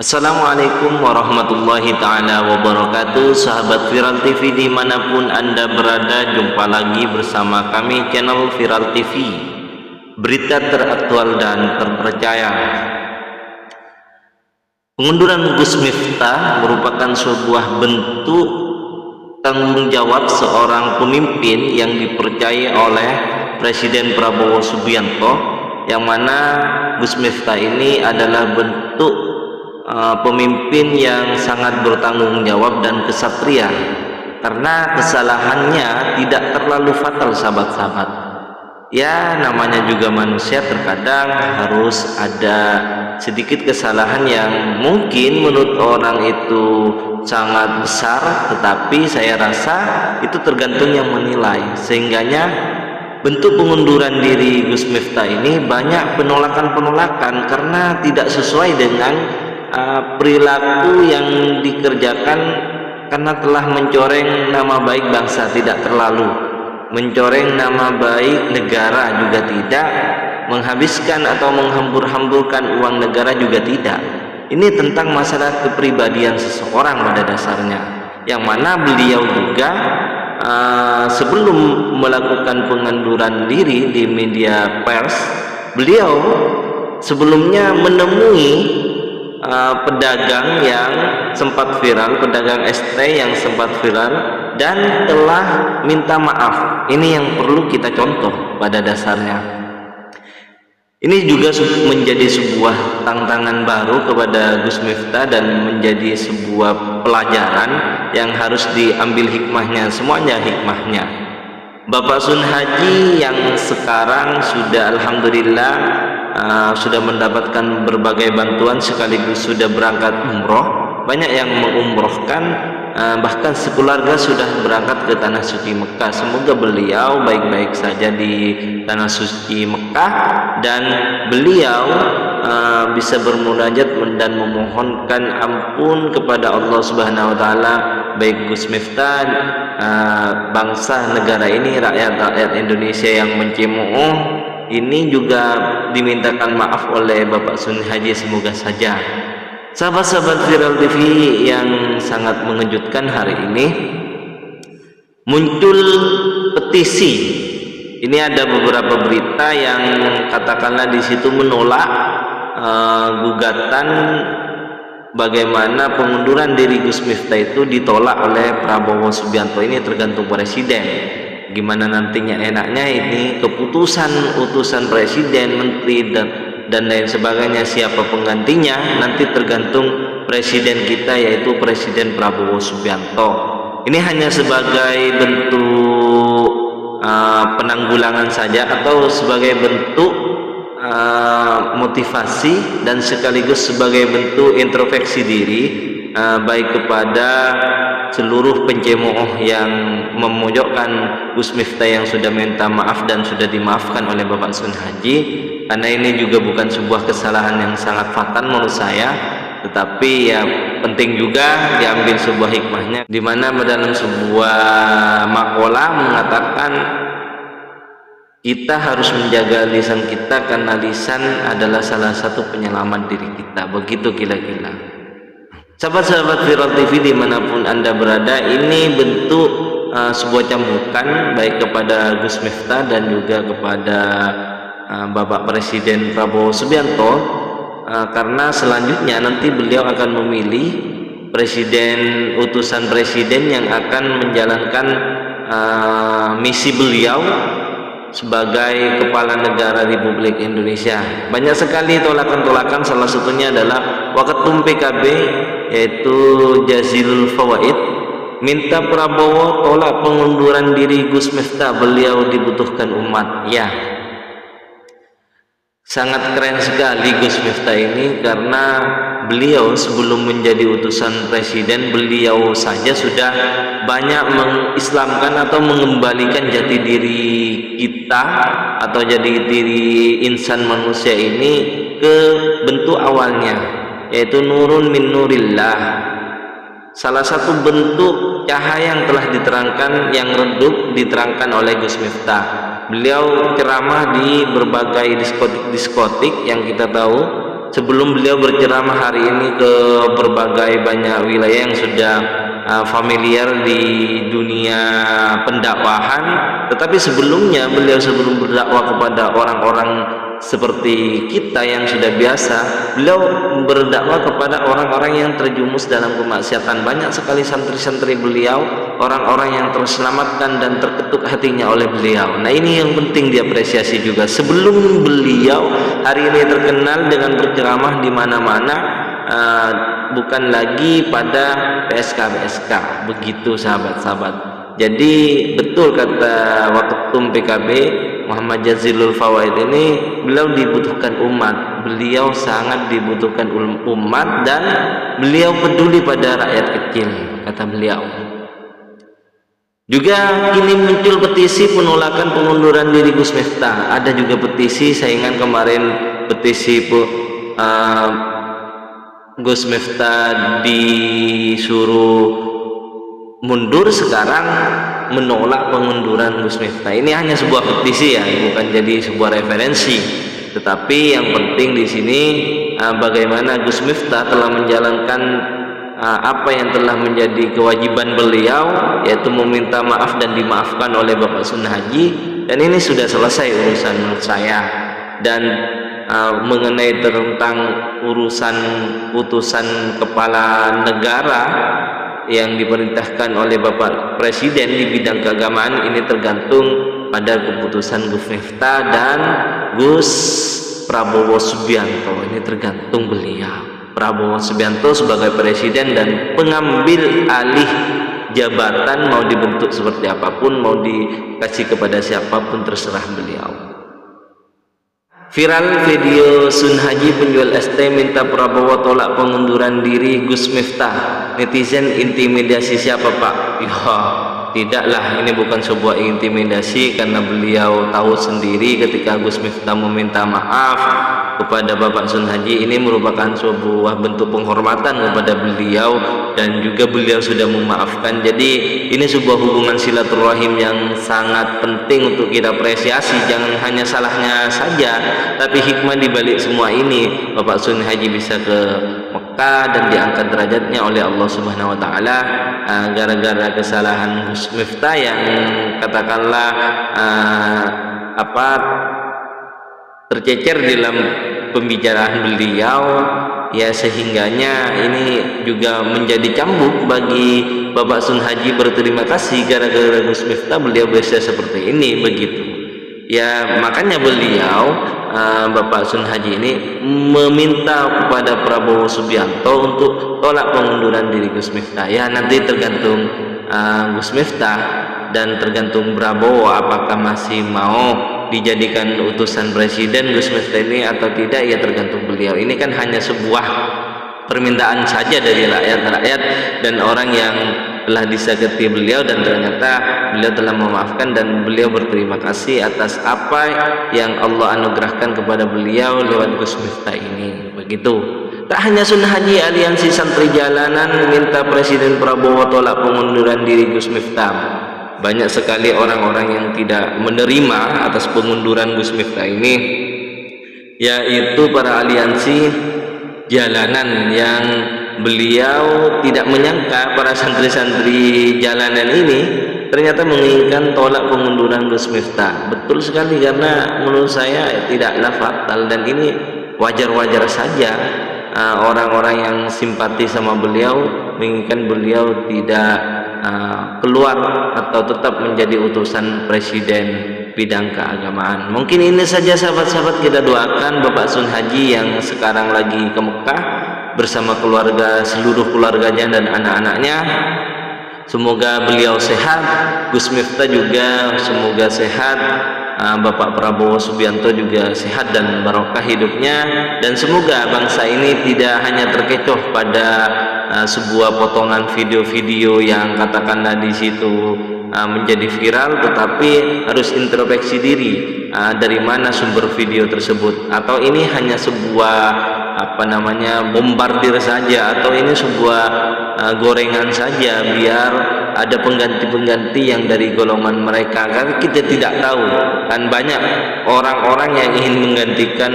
Assalamualaikum warahmatullahi ta'ala wabarakatuh. Sahabat Viral TV dimanapun anda berada, jumpa lagi bersama kami channel Viral TV, berita teraktual dan terpercaya. Pengunduran Gus Miftah merupakan sebuah bentuk tanggung jawab seorang pemimpin yang dipercaya oleh Presiden Prabowo Subianto, yang mana Gus Miftah ini adalah bentuk pemimpin yang sangat bertanggung jawab dan kesatria, karena kesalahannya tidak terlalu fatal, sahabat-sahabat. Ya, namanya juga manusia, terkadang harus ada sedikit kesalahan yang mungkin menurut orang itu sangat besar, tetapi saya rasa itu tergantung yang menilai. Sehingganya bentuk pengunduran diri Gus Miftah ini banyak penolakan-penolakan karena tidak sesuai dengan perilaku yang dikerjakan, karena telah mencoreng nama baik bangsa, tidak terlalu mencoreng nama baik negara juga tidak, menghabiskan atau menghambur-hamburkan uang negara juga tidak. Ini tentang masalah kepribadian seseorang pada dasarnya, yang mana beliau juga sebelum melakukan pengunduran diri di media pers, beliau sebelumnya menemui pedagang yang sempat viral, pedagang ST yang sempat viral, dan telah minta maaf. Ini yang perlu kita contoh pada dasarnya. Ini juga menjadi sebuah tantangan baru kepada Gus Miftah dan menjadi sebuah pelajaran yang harus diambil hikmahnya, semuanya hikmahnya. Bapak Sun Haji yang sekarang sudah alhamdulillah sudah mendapatkan berbagai bantuan, sekaligus sudah berangkat umroh, banyak yang mengumrohkan, bahkan sekeluarga sudah berangkat ke Tanah Suci Mekah. Semoga beliau baik-baik saja di Tanah Suci Mekah, dan beliau bisa bermunajat dan memohonkan ampun kepada Allah Subhanahu wa taala, baik Gus Miftah, bangsa negara ini, rakyat Indonesia yang mencemooh ini juga dimintakan maaf oleh Bapak Sun Haji. Semoga saja. Sahabat-sahabat Viral TV yang sangat mengejutkan, hari ini muncul petisi. Ini ada beberapa berita yang katakanlah di situ menolak gugatan bagaimana pengunduran diri Gus Miftah itu ditolak oleh Prabowo Subianto. Ini tergantung presiden, gimana nantinya enaknya ini keputusan utusan presiden, menteri dan lain sebagainya, siapa penggantinya nanti tergantung presiden kita, yaitu Presiden Prabowo Subianto. Ini hanya sebagai bentuk penanggulangan saja, atau sebagai bentuk motivasi, dan sekaligus sebagai bentuk introspeksi diri, baik kepada seluruh pencemooh yang memojokkan Gus Miftah yang sudah minta maaf dan sudah dimaafkan oleh Bapak Sun Haji, karena ini juga bukan sebuah kesalahan yang sangat fatal menurut saya, tetapi ya penting juga diambil sebuah hikmahnya, di mana dalam sebuah makalah mengatakan kita harus menjaga lisan kita, karena lisan adalah salah satu penyelamat diri kita. Begitu kira-kira. Sahabat-sahabat Viral TV dimanapun anda berada, ini bentuk sebuah cambukan baik kepada Gus Miftah dan juga kepada Bapak Presiden Prabowo Subianto, karena selanjutnya nanti beliau akan memilih presiden, utusan presiden yang akan menjalankan misi beliau sebagai kepala negara Republik Indonesia. Banyak sekali tolakan-tolakan, salah satunya adalah Waketum PKB, yaitu Jazilul Fawaid, minta Prabowo tolak pengunduran diri Gus Miftah, beliau dibutuhkan umat. Ya, sangat keren sekali Gus Miftah ini, karena beliau sebelum menjadi utusan presiden, beliau saja sudah banyak mengislamkan atau mengembalikan jati diri kita atau jadi diri insan manusia ini ke bentuk awalnya, yaitu nurun min nurillah. Salah satu bentuk cahaya yang telah diterangkan, yang redup diterangkan oleh Gus Miftah. Beliau ceramah di berbagai diskotik-diskotik yang kita tahu, sebelum beliau berceramah hari ini ke berbagai banyak wilayah yang sudah familiar di dunia pendakwahan, tetapi sebelumnya beliau sebelum berdakwah kepada orang-orang seperti kita yang sudah biasa, beliau berdakwah kepada orang-orang yang terjumus dalam kemaksiatan. Banyak sekali santri-santri beliau, orang-orang yang terselamatkan dan terketuk hatinya oleh beliau. Nah, ini yang penting diapresiasi juga. Sebelum beliau hari ini terkenal dengan berceramah di mana-mana, bukan lagi pada PSK begitu sahabat-sahabat. Jadi betul kata Waketum PKB Muhammad Jazilul Fawaid ini, beliau dibutuhkan umat, beliau sangat dibutuhkan umat, dan beliau peduli pada rakyat kecil, kata beliau. Juga kini muncul petisi penolakan pengunduran diri Gus Miftah. Ada juga petisi saingan kemarin, petisi Gus Miftah disuruh mundur, sekarang menolak pengunduran Gus Miftah. Ini hanya sebuah petisi ya, bukan jadi sebuah referensi. Tetapi yang penting di sini bagaimana Gus Miftah telah menjalankan apa yang telah menjadi kewajiban beliau, yaitu meminta maaf dan dimaafkan oleh Bapak Sunnah Haji. Dan ini sudah selesai urusan menurut saya. Dan mengenai tentang urusan putusan kepala negara yang diperintahkan oleh Bapak Presiden di bidang keagamaan, ini tergantung pada keputusan Gus Miftah dan Gus Prabowo Subianto. Ini tergantung beliau, Prabowo Subianto sebagai Presiden dan pengambil alih jabatan, mau dibentuk seperti apapun, mau dikasih kepada siapapun, terserah beliau. Viral video Sun Haji penjual ST minta Prabowo tolak pengunduran diri Gus Miftah. Netizen intimidasi siapa Pak? Ya, tidaklah, ini bukan sebuah intimidasi, karena beliau tahu sendiri ketika Gus Miftah meminta maaf kepada Bapak Sun Haji, ini merupakan sebuah bentuk penghormatan kepada beliau, dan juga beliau sudah memaafkan. Jadi ini sebuah hubungan silaturahim yang sangat penting untuk kita apresiasi. Jangan hanya salahnya saja, tapi hikmah dibalik semua ini. Bapak Sun Haji bisa ke Mekah dan diangkat derajatnya oleh Allah Subhanahu wa taala gara-gara kesalahan Gus Miftah yang katakanlah tercecer dalam pembicaraan beliau, ya, sehingganya ini juga menjadi cambuk bagi Bapak Sun Haji berterima kasih gara-gara Gus Miftah beliau bisa seperti ini, begitu. Ya, makanya beliau Bapak Sun Haji ini meminta kepada Prabowo Subianto untuk tolak pengunduran diri Gus Miftah. Ya, nanti tergantung Gus Miftah dan tergantung Prabowo apakah masih mau dijadikan utusan presiden Gus Miftah ini atau tidak, ya tergantung beliau. Ini kan hanya sebuah permintaan saja dari rakyat dan orang yang telah disakiti beliau, dan ternyata beliau telah memaafkan dan beliau berterima kasih atas apa yang Allah anugerahkan kepada beliau lewat Gus Miftah ini, begitu. Tak hanya Sunnah Haji, aliansi santri jalanan minta Presiden Prabowo tolak pengunduran diri Gus Miftah. Banyak sekali orang-orang yang tidak menerima atas pengunduran Gus Miftah ini, yaitu para aliansi jalanan yang beliau tidak menyangka para santri-santri jalanan ini ternyata menginginkan tolak pengunduran Gus Miftah. Betul sekali, karena menurut saya tidaklah fatal, dan ini wajar-wajar saja. Orang-orang yang simpati sama beliau menginginkan beliau tidak keluar atau tetap menjadi utusan presiden bidang keagamaan. Mungkin ini saja sahabat-sahabat, kita doakan Bapak Sun Haji yang sekarang lagi ke Mekah bersama keluarga, seluruh keluarganya dan anak-anaknya. Semoga beliau sehat, Gus Miftah juga semoga sehat, Bapak Prabowo Subianto juga sehat dan barokah hidupnya, dan semoga bangsa ini tidak hanya terkecoh pada sebuah potongan video-video yang katakanlah di situ menjadi viral, tetapi harus introspeksi diri, dari mana sumber video tersebut, atau ini hanya sebuah bombardir saja, atau ini sebuah gorengan saja biar ada pengganti-pengganti yang dari golongan mereka. Karena kita tidak tahu, kan banyak orang-orang yang ingin menggantikan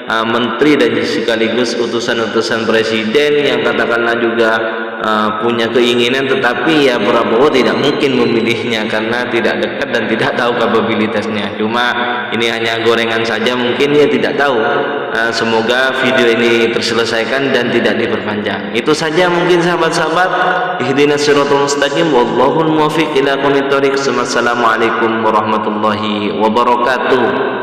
menteri dan sekaligus utusan-utusan presiden yang katakanlah juga punya keinginan, tetapi ya Prabowo tidak mungkin memilihnya karena tidak dekat dan tidak tahu kapabilitasnya. Cuma ini hanya gorengan saja, mungkin dia tidak tahu. Semoga video ini terselesaikan dan tidak diperpanjang. Itu saja mungkin sahabat-sahabat. Ihdinas siratal mustaqim, wallahul muwaffiq ila aqwamit thoriq. Assalamualaikum warahmatullahi wabarakatuh.